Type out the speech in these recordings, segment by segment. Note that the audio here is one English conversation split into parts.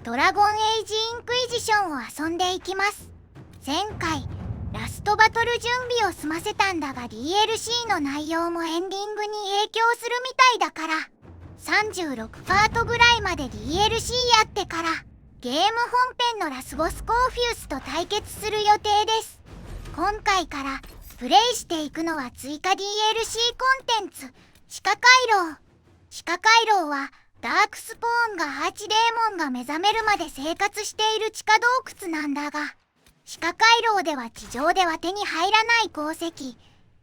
ドラゴンエイジインクイジションを遊んでいきます。前回ラストバトル準備を済ませたんだが DLC の内容もエンディングに影響するみたいだから36パートぐらいまで DLC やってからゲーム本編のラスボスコーフィウスと対決する予定です。今回からプレイしていくのは追加 DLC コンテンツ地下回廊。地下回廊はダークスポーンがアーチデーモンが目覚めるまで生活している地下洞窟なんだが、地下回廊では地上では手に入らない鉱石リ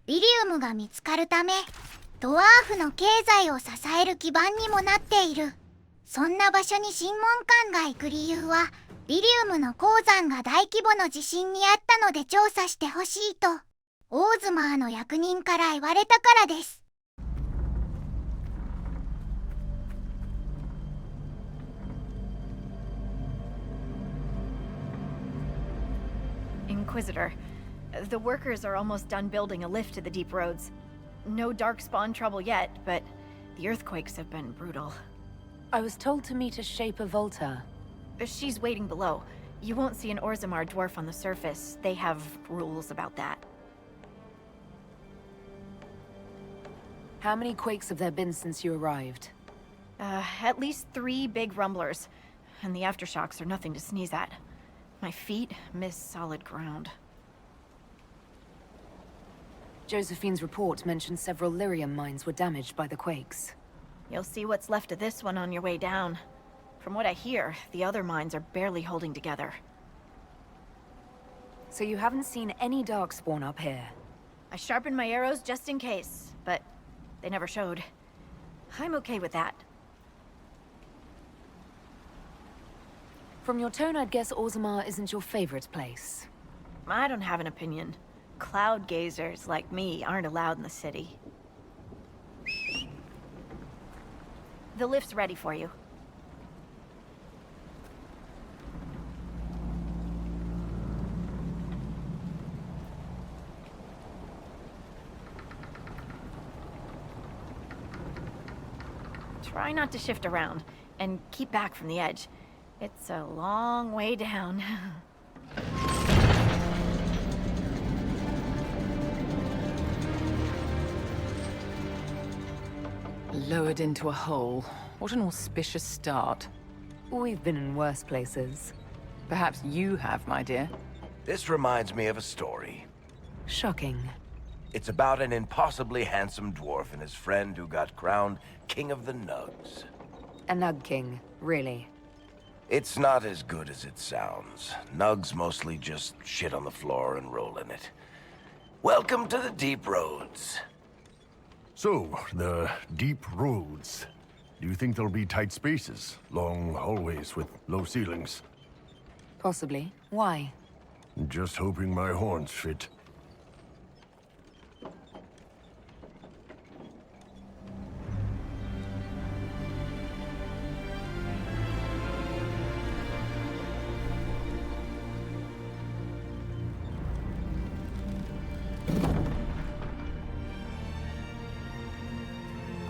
リウムが見つかるためドワーフの経済を支える基盤にもなっている。そんな場所に審問官が行く理由はリリウムの鉱山が大規模の地震にあったので調査してほしいとオーズマーの役人から言われたからです。Inquisitor, the workers are almost done building a lift to the deep roads. No darkspawn trouble yet, but the earthquakes have been brutal. I was told to meet a Shaper Volta. She's waiting below. You won't see an Orzammar dwarf on the surface. They have rules about that. How many quakes have there been since you arrived? At least 3 big rumblers, and the aftershocks are nothing to sneeze at. My feet miss solid ground. Josephine's report mentioned several lyrium mines were damaged by the quakes. You'll see what's left of this one on your way down. From what I hear, the other mines are barely holding together. So you haven't seen any darkspawn up here? I sharpened my arrows just in case, but they never showed. I'm okay with that. From your tone, I'd guess Orzammar isn't your favorite place. I don't have an opinion. Cloud gazers like me aren't allowed in the city. The lift's ready for you. Try not to shift around, and keep back from the edge. It's a long way down. Lowered into a hole. What an auspicious start. We've been in worse places. Perhaps you have, my dear. This reminds me of a story. Shocking. It's about an impossibly handsome dwarf and his friend who got crowned King of the Nugs. A Nug King, really. It's not as good as it sounds. Nugs mostly just shit on the floor and roll in it. Welcome to the deep roads. So, the deep roads. Do you think there'll be tight spaces? Long hallways with low ceilings? Possibly. Why? Just hoping my horns fit.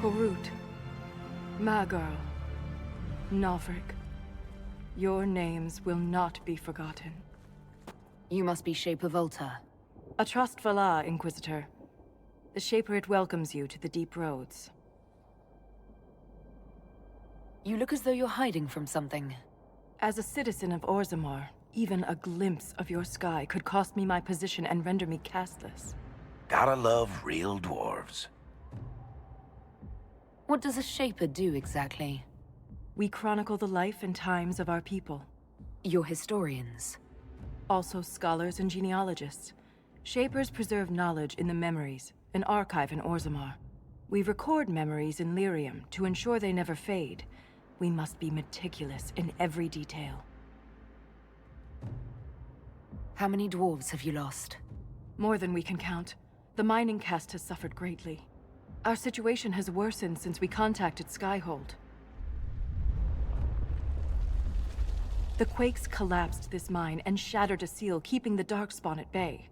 Korut, Magirl, Novrik, your names will not be forgotten. You must be Shaper Volta. A trust Vala, Inquisitor. The Shaper it welcomes you to the deep roads. You look as though you're hiding from something. As a citizen of Orzammar, even a glimpse of your sky could cost me my position and render me castless. Gotta love real dwarves. What does a Shaper do exactly? We chronicle the life and times of our people. You're historians. Also scholars and genealogists. Shapers preserve knowledge in the memories, an archive in Orzammar. We record memories in Lyrium to ensure they never fade. We must be meticulous in every detail. How many dwarves have you lost? More than we can count. The mining caste has suffered greatly. Our situation has worsened since we contacted Skyhold. The quakes collapsed this mine and shattered a seal, keeping the Darkspawn at bay.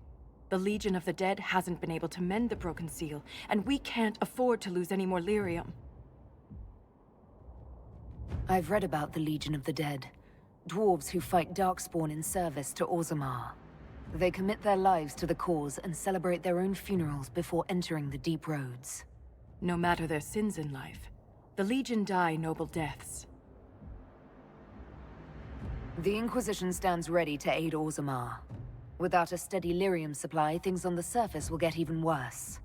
The Legion of the Dead hasn't been able to mend the broken seal, and we can't afford to lose any more lyrium. I've read about the Legion of the Dead. Dwarves who fight Darkspawn in service to Orzammar. They commit their lives to the cause and celebrate their own funerals before entering the deep roads. No matter their sins in life, the Legion die noble deaths. The Inquisition stands ready to aid Orzammar. Without a steady lyrium supply, things on the surface will get even worse.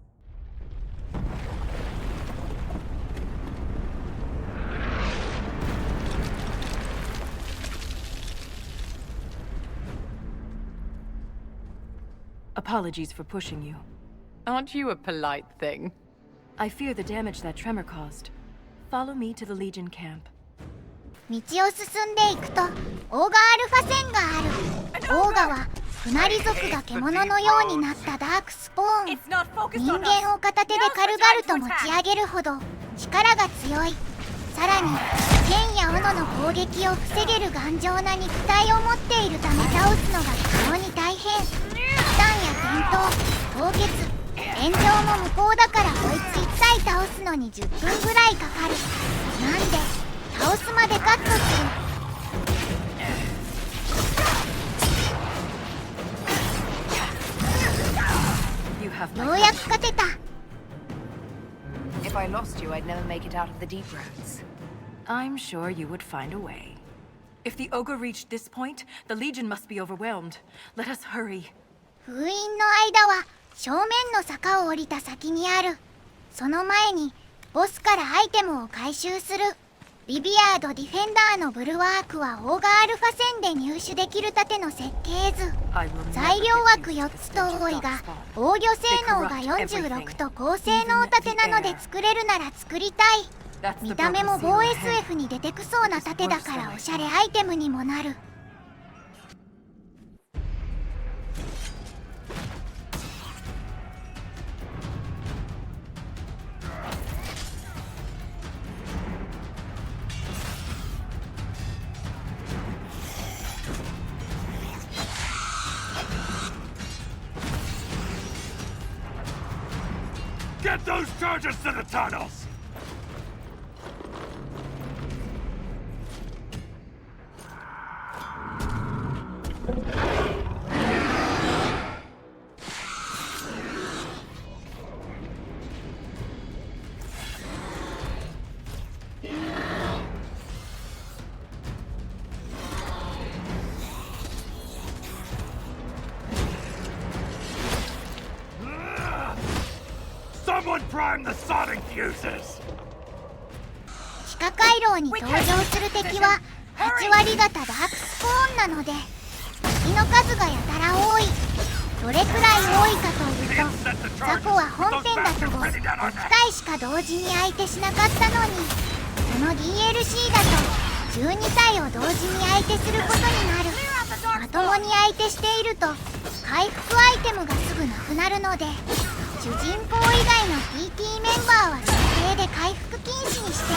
Apologies for pushing you. Aren't you a polite thing? I fear the damage that tremor caused. Follow me to the Legion camp. 道を進んでいくとオーガアルファ線がある。オーガは船利族が剣のようになったダークスポーン。人間を片手で軽々と持ち上げるほど力が強い。さらに剣や斧の攻撃を防げる頑丈な肉体を持っているため倒すのが非常に大変。負担や転倒、凍結、炎上も無効だからこいつ1体倒すのに10分ぐらいかかる。なんで倒すまでカットする。ようやく勝てた。If I lost you, I'd never make it out of the deep roads. I'm sure you would find a way. If the ogre reached this point, the Legion must be overwhelmed. Let us hurry. 封印の間は正面の坂を降りた先にある。その前にボスからアイテムを回収する。ビビアード・ディフェンダーのブルワークはオーガアルファ線で入手できる盾の設計図。材料枠4つと多いが防御性能が46と高性能盾なので作れるなら作りたい。見た目も某 SF に出てくそうな盾だからおしゃれアイテムにもなる。Get those charges to the tunnels! Someone prime the sonic fuses! 地下回廊に登場する敵は8割型ダークスポーンなので敵の数がやたら多い。どれくらい多いかというと雑魚は本編だと6体しか同時に相手しなかったのにこの DLC だと12体を同時に相手することになる。まともに相手していると回復アイテムがすぐなくなるので主人公以外の TT メンバーは設定で回復禁止にして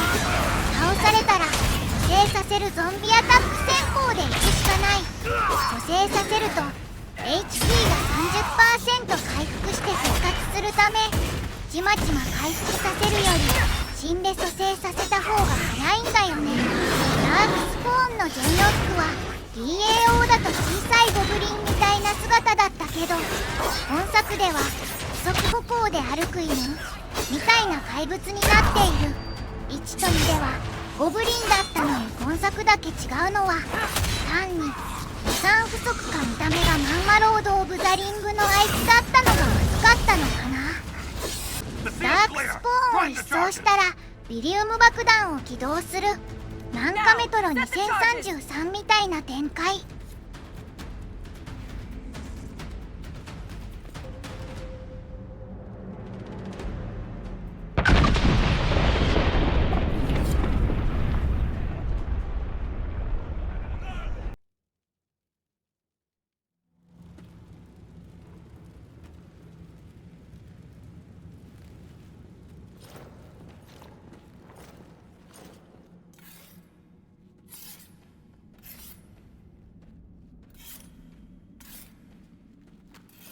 倒されたら蘇生させるゾンビアタック戦法でいくしかない。蘇生させると HP が 30% 回復して復活するためちまちま回復させるより死んで蘇生させた方が早いんだよね。ダークスポーンのジェンロックは DAO だと小さいゴブリンみたいな姿だったけど本作では二足歩行で歩く犬みたいな怪物になっている。1と2ではゴブリンだったのに今作だけ違うのは単に予算不足か見た目がマンマロード・オブ・ザ・リングのあいつだったのが薄かったのかな。ダークスポーンを一掃したらビリウム爆弾を起動する。ナンカメトロ2033みたいな展開。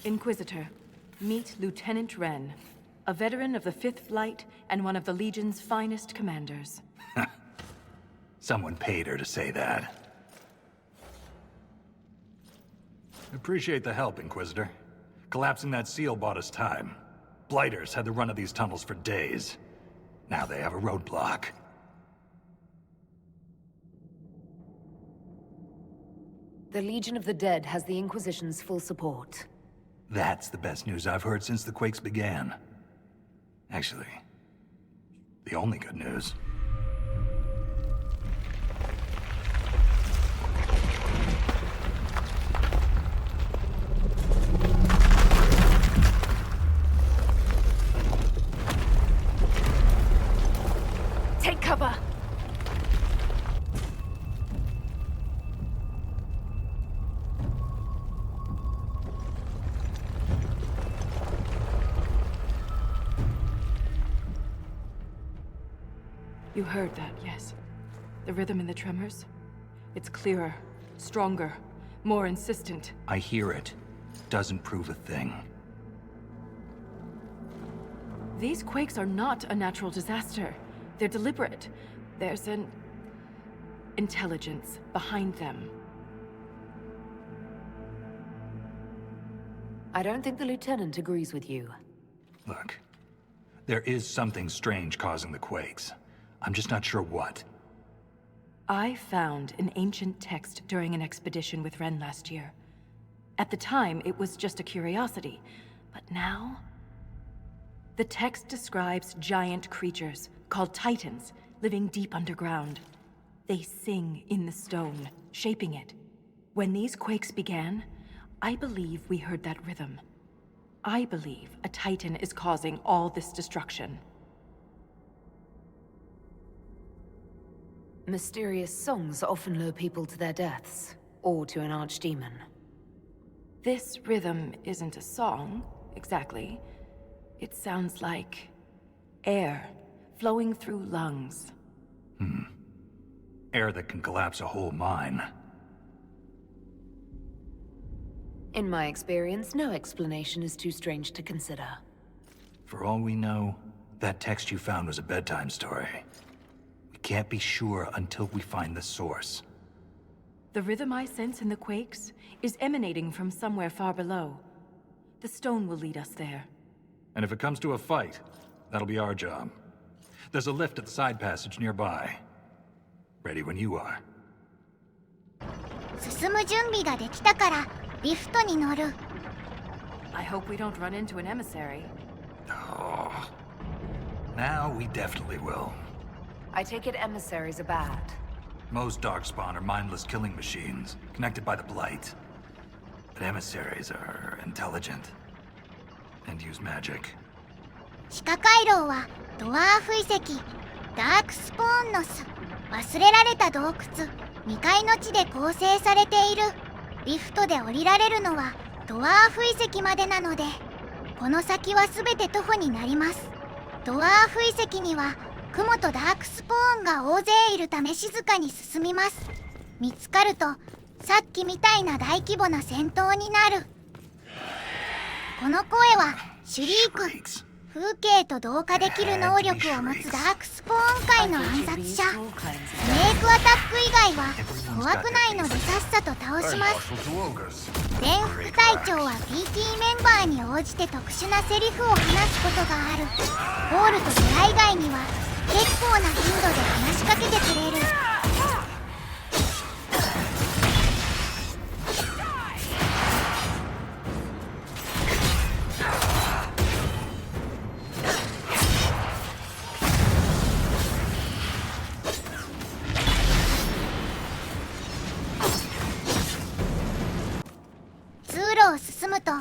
Inquisitor, meet Lieutenant Wren, a veteran of the 5th Flight and one of the Legion's finest commanders. Someone paid her to say that. Appreciate the help, Inquisitor. Collapsing that seal bought us time. Blighters had the run of these tunnels for days. Now they have a roadblock. The Legion of the Dead has the Inquisition's full support. That's the best news I've heard since the Quakes began. Actually, the only good news. Take cover! You heard that, yes? The rhythm in the tremors? It's clearer, stronger, more insistent. I hear it. Doesn't prove a thing. These quakes are not a natural disaster. They're deliberate. There's an intelligence behind them. I don't think the Lieutenant agrees with you. Look, there is something strange causing the quakes. I'm just not sure what. I found an ancient text during an expedition with Ren last year. At the time, it was just a curiosity. But now... the text describes giant creatures, called Titans, living deep underground. They sing in the stone, shaping it. When these quakes began, I believe we heard that rhythm. I believe a Titan is causing all this destruction. Mysterious songs often lure people to their deaths, or to an archdemon. This rhythm isn't a song, exactly. It sounds like air flowing through lungs. Air that can collapse a whole mine. In my experience, no explanation is too strange to consider. For all we know, that text you found was a bedtime story. We can't be sure until we find the source. The rhythm I sense in the quakes is emanating from somewhere far below. The stone will lead us there. And if it comes to a fight, that'll be our job. There's a lift at the side passage nearby. Ready when you are. 進む準備ができたからリフトに乗る。 I hope we don't run into an emissary. Oh. Now we definitely will. I take it emissaries are bad. Most Darkspawn are mindless killing machines, connected by the Blight. But emissaries are intelligent. And use magic. 地下回廊はドワーフ遺跡、ダークスポーンの巣、忘れられた洞窟、2階の地で構成されている。リフトで降りられるのはドワーフ遺跡までなので、この先は全て徒歩になります。ドワーフ遺跡には雲とダークスポーンが大勢いるため静かに進みます。見つかるとさっきみたいな大規模な戦闘になる。この声はシュリーク。風景と同化できる能力を持つダークスポーン界の暗殺者。スネークアタック以外は怖くないのでさっさと倒します。前副隊長は PT メンバーに応じて特殊なセリフを話すことがある。ホールと出会い以外には結構な頻度で話しかけてくれる。進むと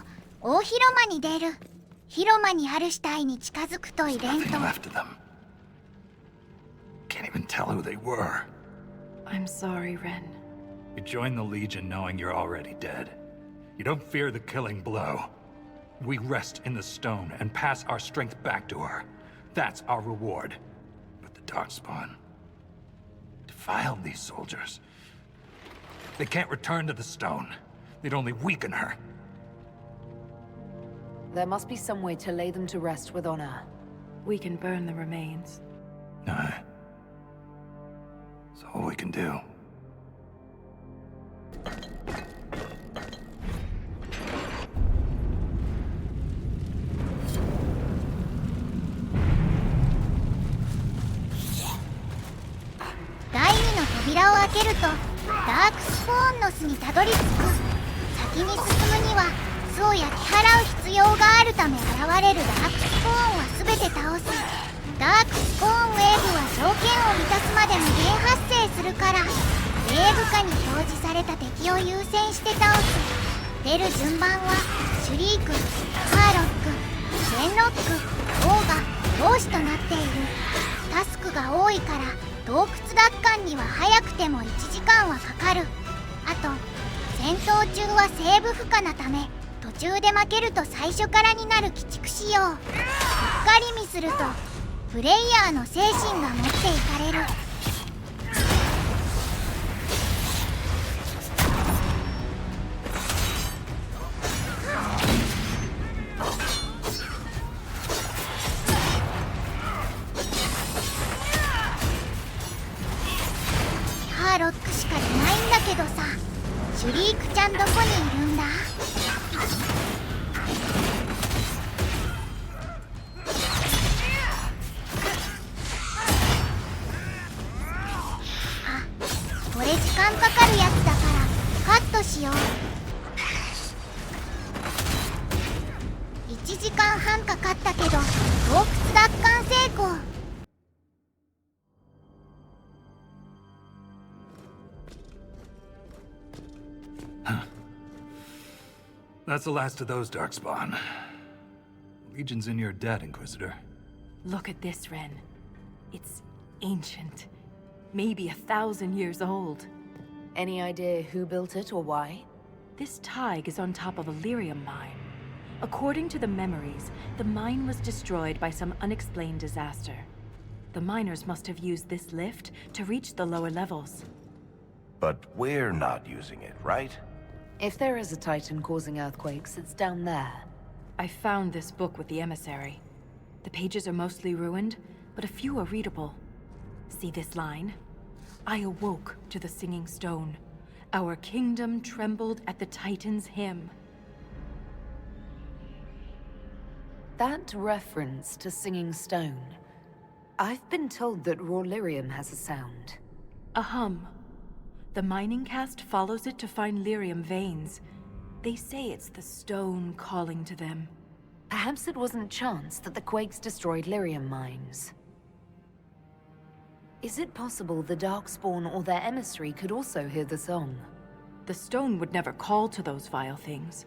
大広間に出る。広間にある死体に近づくとイベント。 Can't even tell who they were. I'm sorry, Ren. You joined the Legion knowing you're already dead. You don't fear the killing blow. We rest in the stone and pass our strength back to her. That's our reward. But the Darkspawn defiled these soldiers. They can't return to the stone. They'd only weaken her. There must be some way to lay them to rest with honor. We can burn the remains. Aye. That's all we can do. けるとダークスポーンの巣にたどり着く。先に進むには巣を焼き払う必要があるため現れるダークスポーンは全て倒す。ダークスポーンウェーブは条件を満たすまで無限発生するから、ウェーブ下に表示された敵を優先して倒す。出る順番はシュリーク、ハーロック、シェンロック、オーガ、同士となっている。タスクが多いから洞窟奪還には早くても1時間はかかる。あと戦闘中はセーブ不可なため、途中で負けると最初からになる鬼畜仕様。うっかりミスるとプレイヤーの精神が持っていかれる。ハーロックしかいないんだけどさ、シュリークちゃんどこにいるんだ？あ、これ時間かかるやつだからカットしよう。1時間半かかったけど洞窟奪還成功。That's the last of those, Darkspawn. Legion's in your debt, Inquisitor. Look at this, Ren. It's ancient. Maybe 1,000 years old. Any idea who built it or why? This Tig is on top of a lyrium mine. According to the memories, the mine was destroyed by some unexplained disaster. The miners must have used this lift to reach the lower levels. But we're not using it, right? If there is a Titan causing earthquakes, it's down there. I found this book with the emissary. The pages are mostly ruined, but a few are readable. See this line? I awoke to the singing stone. Our kingdom trembled at the Titan's hymn. That reference to singing stone. I've been told that raw lyrium has a sound. A hum. The mining cast follows it to find lyrium veins. They say it's the stone calling to them. Perhaps it wasn't chance that the quakes destroyed lyrium mines. Is it possible the Darkspawn or their emissary could also hear the song? The stone would never call to those vile things.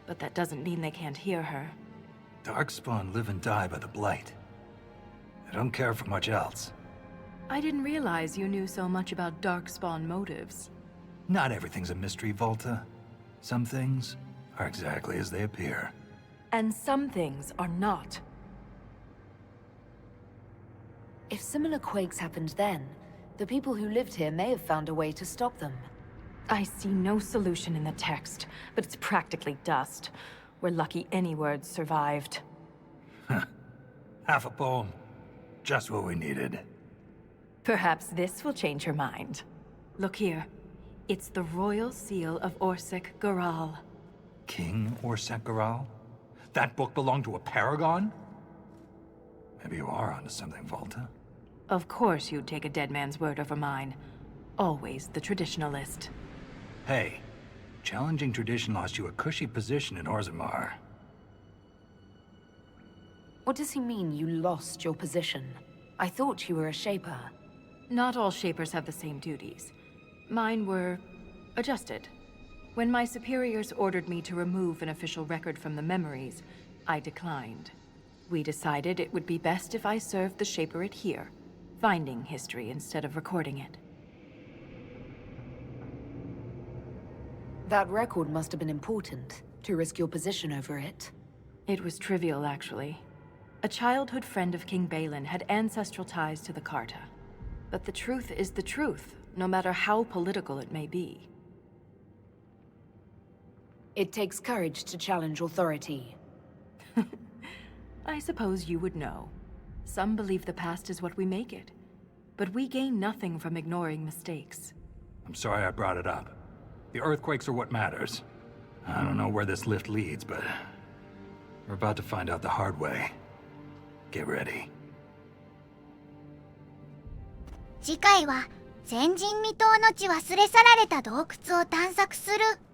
But that doesn't mean they can't hear her. Darkspawn live and die by the Blight. They don't care for much else. I didn't realize you knew so much about Darkspawn motives. Not everything's a mystery, Volta. Some things are exactly as they appear. And some things are not. If similar quakes happened then, the people who lived here may have found a way to stop them. I see no solution in the text, but it's practically dust. We're lucky any words survived. Half a poem. Just what we needed. Perhaps this will change her mind. Look here. It's the royal seal of Orsec Garal. King Orsec Garal? That book belonged to a paragon? Maybe you are onto something, Volta. Of course you'd take a dead man's word over mine. Always the traditionalist. Hey, challenging tradition lost you a cushy position in Orzammar. What does he mean you lost your position? I thought you were a Shaper. Not all Shapers have the same duties. Mine were adjusted. When my superiors ordered me to remove an official record from the memories, I declined. We decided it would be best if I served the Shaperate here, finding history instead of recording it. That record must have been important, to risk your position over it. It was trivial, actually. A childhood friend of King Balin had ancestral ties to the Carta. But the truth is the truth, no matter how political it may be. It takes courage to challenge authority. I suppose you would know. Some believe the past is what we make it. But we gain nothing from ignoring mistakes. I'm sorry I brought it up. The earthquakes are what matters. I don't know where this lift leads, but we're about to find out the hard way. Get ready. 次回は前人未到の地忘れ去られた洞窟を探索する。